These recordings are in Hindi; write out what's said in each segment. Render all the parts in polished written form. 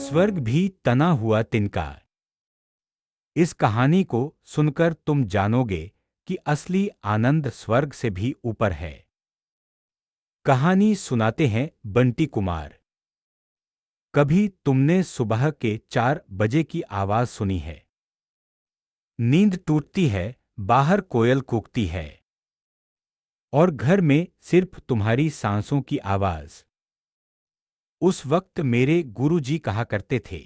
स्वर्ग भी तना हुआ तिनका। इस कहानी को सुनकर तुम जानोगे कि असली आनंद स्वर्ग से भी ऊपर है। कहानी सुनाते हैं बंटी कुमार। कभी तुमने सुबह के 4 बजे की आवाज सुनी है? नींद टूटती है, बाहर कोयल कूकती है और घर में सिर्फ तुम्हारी सांसों की आवाज। उस वक्त मेरे गुरुजी कहा करते थे,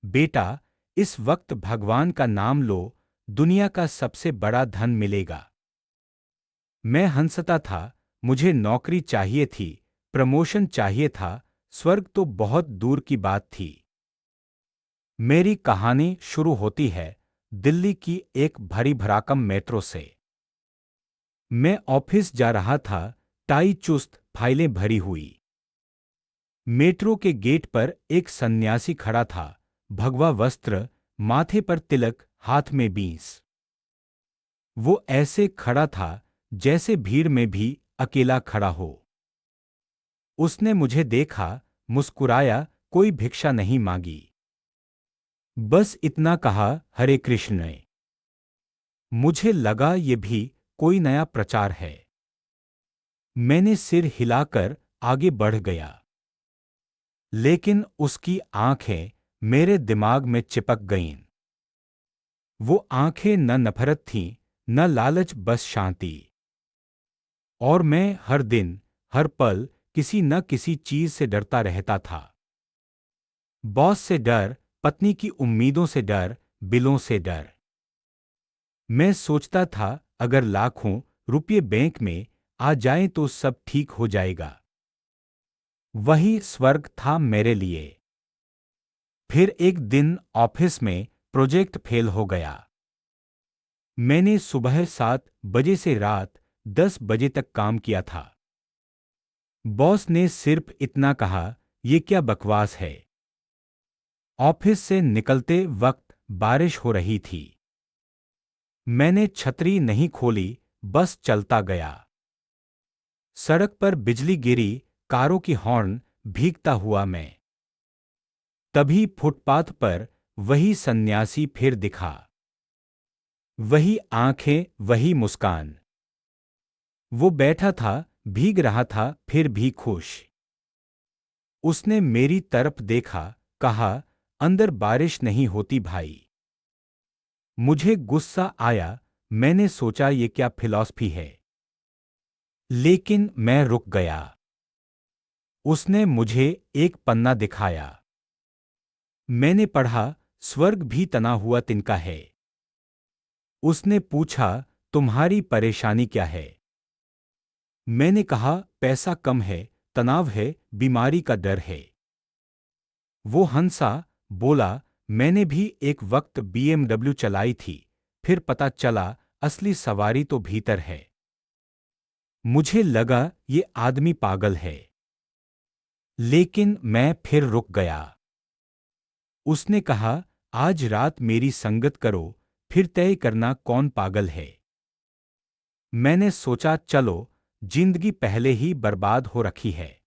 बेटा, इस वक्त भगवान का नाम लो, दुनिया का सबसे बड़ा धन मिलेगा। मैं हंसता था, मुझे नौकरी चाहिए थी, प्रमोशन चाहिए था, स्वर्ग तो बहुत दूर की बात थी। मेरी कहानी शुरू होती है दिल्ली की एक भरी भराकम मेट्रो से। मैं ऑफिस जा रहा था, टाई चुस्त, फाइलें भरी हुई। मेट्रो के गेट पर एक सन्यासी खड़ा था, भगवा वस्त्र, माथे पर तिलक, हाथ में बींस। वो ऐसे खड़ा था जैसे भीड़ में भी अकेला खड़ा हो। उसने मुझे देखा, मुस्कुराया, कोई भिक्षा नहीं मांगी। बस इतना कहा, हरे कृष्ण। मुझे लगा ये भी कोई नया प्रचार है। मैंने सिर हिलाकर आगे बढ़ गया। लेकिन उसकी आंखें मेरे दिमाग में चिपक गईं। वो आंखें न नफरत थीं, न लालच, बस शांति। और मैं हर दिन, हर पल किसी न किसी चीज से डरता रहता था। बॉस से डर, पत्नी की उम्मीदों से डर, बिलों से डर। मैं सोचता था, अगर लाखों रुपये बैंक में आ जाएं तो सब ठीक हो जाएगा। वही स्वर्ग था मेरे लिए। फिर एक दिन ऑफिस में प्रोजेक्ट फेल हो गया। मैंने सुबह 7 बजे से रात 10 बजे तक काम किया था। बॉस ने सिर्फ इतना कहा, ये क्या बकवास है। ऑफिस से निकलते वक्त बारिश हो रही थी। मैंने छतरी नहीं खोली, बस चलता गया। सड़क पर बिजली गिरी, कारों की हॉर्न, भीगता हुआ मैं। तभी फुटपाथ पर वही सन्यासी फिर दिखा। वही आंखें, वही मुस्कान। वो बैठा था, भीग रहा था, फिर भी खुश। उसने मेरी तरफ देखा, कहा, अंदर बारिश नहीं होती भाई। मुझे गुस्सा आया, मैंने सोचा ये क्या फिलॉसफी है। लेकिन मैं रुक गया। उसने मुझे एक पन्ना दिखाया। मैंने पढ़ा, स्वर्ग भी तना हुआ तिनका है। उसने पूछा, तुम्हारी परेशानी क्या है? मैंने कहा, पैसा कम है, तनाव है, बीमारी का डर है। वो हंसा, बोला, मैंने भी एक वक्त BMW चलाई थी, फिर पता चला असली सवारी तो भीतर है। मुझे लगा ये आदमी पागल है। लेकिन मैं फिर रुक गया। उसने कहा, आज रात मेरी संगत करो, फिर तय करना कौन पागल है। मैंने सोचा, चलो, जिंदगी पहले ही बर्बाद हो रखी है।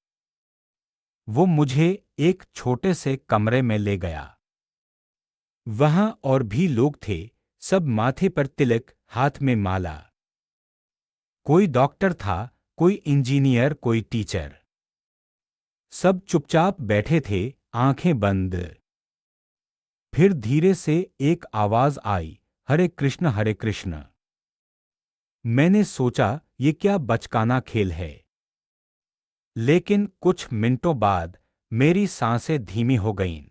वो मुझे एक छोटे से कमरे में ले गया। वहां और भी लोग थे, सब माथे पर तिलक, हाथ में माला। कोई डॉक्टर था, कोई इंजीनियर, कोई टीचर। सब चुपचाप बैठे थे, आंखें बंद। फिर धीरे से एक आवाज आई, हरे कृष्ण, हरे कृष्ण। मैंने सोचा, ये क्या बचकाना खेल है। लेकिन कुछ मिनटों बाद मेरी सांसें धीमी हो गईं।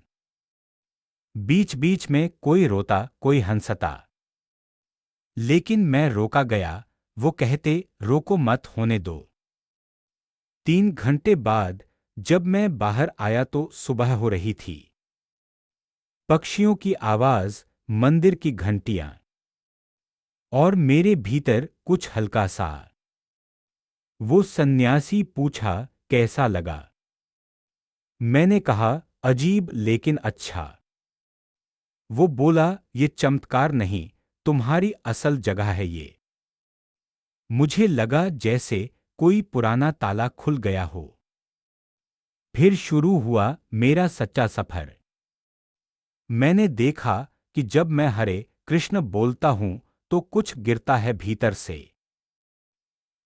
बीच बीच में कोई रोता, कोई हंसता। लेकिन मैं रोका गया। वो कहते, रोको मत, होने दो। 3 घंटे बाद जब मैं बाहर आया तो सुबह हो रही थी। पक्षियों की आवाज, मंदिर की घंटियां और मेरे भीतर कुछ हल्का सा। वो सन्यासी पूछा, कैसा लगा? मैंने कहा, अजीब लेकिन अच्छा। वो बोला, ये चमत्कार नहीं, तुम्हारी असल जगह है ये। मुझे लगा जैसे कोई पुराना ताला खुल गया हो। फिर शुरू हुआ मेरा सच्चा सफर। मैंने देखा कि जब मैं हरे कृष्ण बोलता हूं तो कुछ गिरता है भीतर से।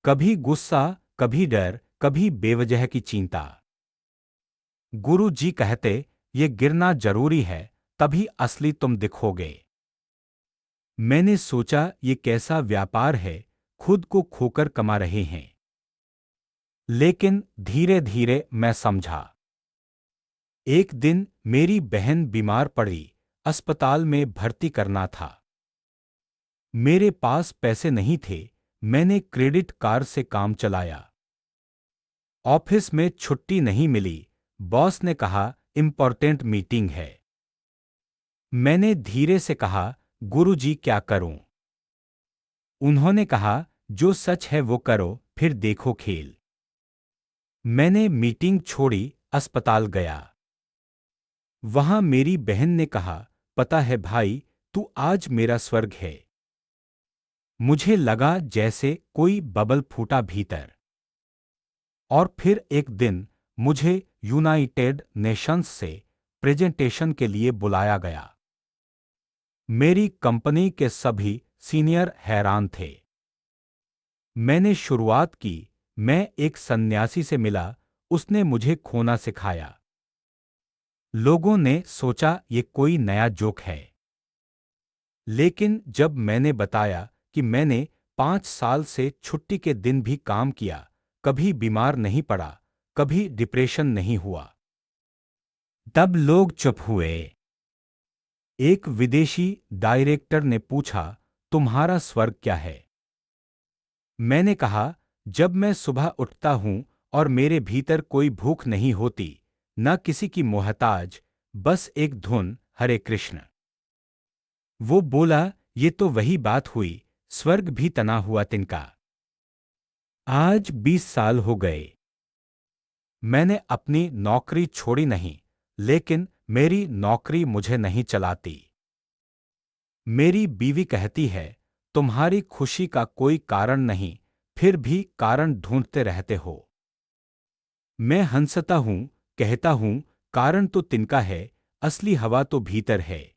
कभी गुस्सा, कभी डर, कभी बेवजह की चिंता। गुरु जी कहते, ये गिरना जरूरी है, तभी असली तुम दिखोगे। मैंने सोचा ये कैसा व्यापार है, खुद को खोकर कमा रहे हैं। लेकिन धीरे धीरे मैं समझा। एक दिन मेरी बहन बीमार पड़ी, अस्पताल में भर्ती करना था। मेरे पास पैसे नहीं थे, मैंने क्रेडिट कार्ड से काम चलाया। ऑफिस में छुट्टी नहीं मिली, बॉस ने कहा इम्पोर्टेंट मीटिंग है। मैंने धीरे से कहा, गुरुजी क्या करूं? उन्होंने कहा, जो सच है वो करो, फिर देखो खेल। मैंने मीटिंग छोड़ी, अस्पताल गया। वहां मेरी बहन ने कहा, पता है भाई, तू आज मेरा स्वर्ग है। मुझे लगा जैसे कोई बबल फूटा भीतर। और फिर एक दिन मुझे यूनाइटेड नेशंस से प्रेजेंटेशन के लिए बुलाया गया। मेरी कंपनी के सभी सीनियर हैरान थे। मैंने शुरुआत की, मैं एक सन्यासी से मिला, उसने मुझे खोना सिखाया। लोगों ने सोचा ये कोई नया जोक है। लेकिन जब मैंने बताया कि मैंने 5 साल से छुट्टी के दिन भी काम किया, कभी बीमार नहीं पड़ा, कभी डिप्रेशन नहीं हुआ, तब लोग चुप हुए। एक विदेशी डायरेक्टर ने पूछा, तुम्हारा स्वर्ग क्या है? मैंने कहा, जब मैं सुबह उठता हूं और मेरे भीतर कोई भूख नहीं होती, न किसी की मोहताज, बस एक धुन, हरे कृष्ण। वो बोला, ये तो वही बात हुई, स्वर्ग भी तना हुआ तिनका। आज 20 साल हो गए। मैंने अपनी नौकरी छोड़ी नहीं, लेकिन मेरी नौकरी मुझे नहीं चलाती। मेरी बीवी कहती है, तुम्हारी खुशी का कोई कारण नहीं, फिर भी कारण ढूंढते रहते हो। मैं हंसता हूं, कहता हूं, कारण तो तिनका है, असली हवा तो भीतर है।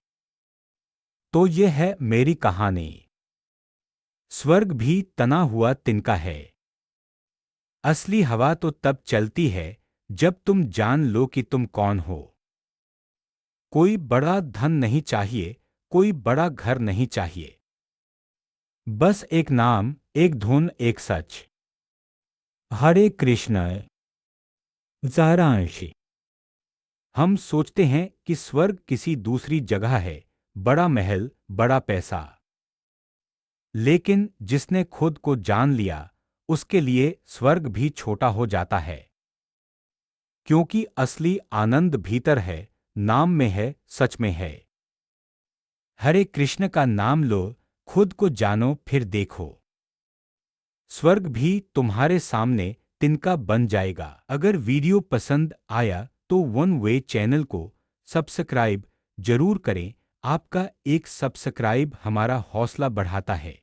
तो ये है मेरी कहानी। स्वर्ग भी तना हुआ तिनका है। असली हवा तो तब चलती है जब तुम जान लो कि तुम कौन हो। कोई बड़ा धन नहीं चाहिए, कोई बड़ा घर नहीं चाहिए। बस एक नाम, एक धुन, एक सच। हरे कृष्ण। सारांश। हम सोचते हैं कि स्वर्ग किसी दूसरी जगह है, बड़ा महल, बड़ा पैसा। लेकिन जिसने खुद को जान लिया, उसके लिए स्वर्ग भी छोटा हो जाता है। क्योंकि असली आनंद भीतर है, नाम में है, सच में है। हरे कृष्ण का नाम लो, खुद को जानो, फिर देखो। स्वर्ग भी तुम्हारे सामने तिनका बन जाएगा। अगर वीडियो पसंद आया तो वन वे चैनल को सब्सक्राइब जरूर करें। आपका एक सब्सक्राइब हमारा हौसला बढ़ाता है।